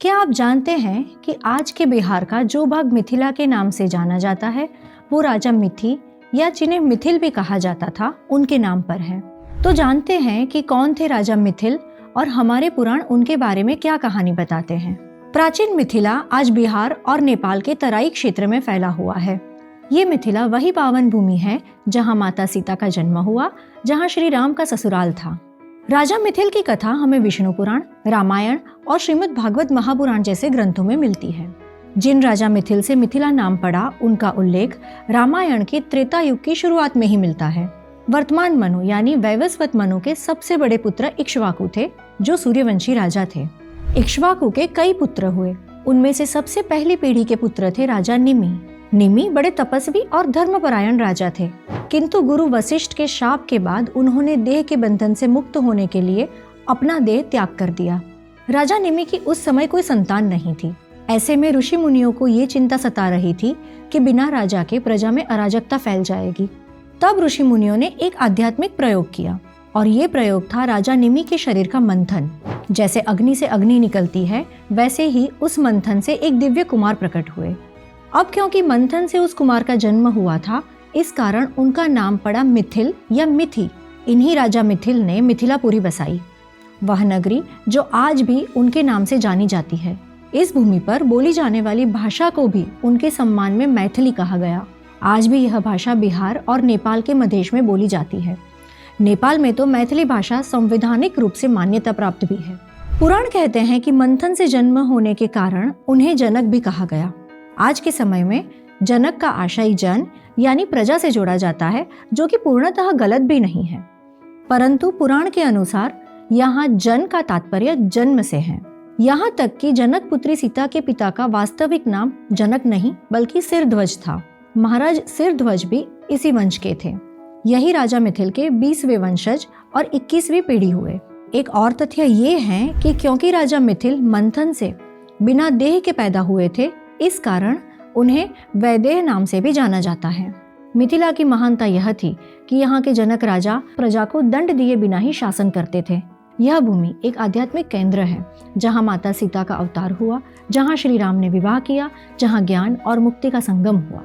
क्या आप जानते हैं कि आज के बिहार का जो भाग मिथिला के नाम से जाना जाता है वो राजा मिथि या जिन्हें मिथिल भी कहा जाता था उनके नाम पर है। तो जानते हैं कि कौन थे राजा मिथिल और हमारे पुराण उनके बारे में क्या कहानी बताते हैं। प्राचीन मिथिला आज बिहार और नेपाल के तराई क्षेत्र में फैला हुआ है। ये मिथिला वही पावन भूमि है जहाँ माता सीता का जन्म हुआ, जहाँ श्री राम का ससुराल था। राजा मिथिल की कथा हमें विष्णु पुराण, रामायण और श्रीमद् भागवत महापुराण जैसे ग्रंथों में मिलती है। जिन राजा मिथिल से मिथिला नाम पड़ा उनका उल्लेख रामायण के त्रेता युग की शुरुआत में ही मिलता है। वर्तमान मनु यानी वैवस्वत मनु के सबसे बड़े पुत्र इक्ष्वाकु थे, जो सूर्यवंशी राजा थे। इक्ष्वाकु के कई पुत्र हुए। उनमें से सबसे पहली पीढ़ी के पुत्र थे राजा निमि। निमि बड़े तपस्वी और धर्मपरायण राजा थे, किंतु गुरु वशिष्ठ के शाप के बाद उन्होंने देह के बंधन से मुक्त होने के लिए अपना देह त्याग कर दिया। राजा निमि की उस समय कोई संतान नहीं थी। ऐसे में ऋषि मुनियों को ये चिंता सता रही थी कि बिना राजा के प्रजा में अराजकता फैल जाएगी। तब ऋषि मुनियों ने एक आध्यात्मिक प्रयोग किया और ये प्रयोग था राजा निमि के शरीर का मंथन। जैसे अग्नि से अग्नि निकलती है, वैसे ही उस मंथन से एक दिव्य कुमार प्रकट हुए। अब क्योंकि मंथन से उस कुमार का जन्म हुआ था, इस कारण उनका नाम पड़ा मिथिल या मिथि। इन्हीं राजा मिथिल ने मिथिलापुरी बसाई, वह नगरी जो आज भी उनके नाम से जानी जाती है। इस भूमि पर बोली जाने वाली भाषा को भी उनके सम्मान में मैथिली कहा गया। आज भी यह भाषा बिहार और नेपाल के मधेश में बोली जाती है। नेपाल में तो मैथिली भाषा संवैधानिक रूप से मान्यता प्राप्त भी है। पुराण कहते हैं कि मंथन से जन्म होने के कारण उन्हें जनक भी कहा गया। आज के समय में जनक का आशय जन यानी प्रजा से जोड़ा जाता है, जो कि पूर्णतः गलत भी नहीं है, परंतु पुराण के अनुसार यहाँ जन का तात्पर्य जन्म से है। यहाँ तक कि जनक पुत्री सीता के पिता का वास्तविक नाम जनक नहीं बल्कि सिरध्वज था। महाराज सिरध्वज भी इसी वंश के थे। यही राजा मिथिल के 20वें वंशज और 21वीं पीढ़ी हुए। एक और तथ्य ये है कि क्योंकि राजा मिथिल मंथन से बिना देह के पैदा हुए थे, इस कारण उन्हें वैदेह नाम से भी जाना जाता है। मिथिला की महानता यह थी कि यहाँ के जनक राजा प्रजा को दंड दिए बिना ही शासन करते थे। यह भूमि एक आध्यात्मिक केंद्र है, जहाँ माता सीता का अवतार हुआ, जहाँ श्री राम ने विवाह किया, जहाँ ज्ञान और मुक्ति का संगम हुआ।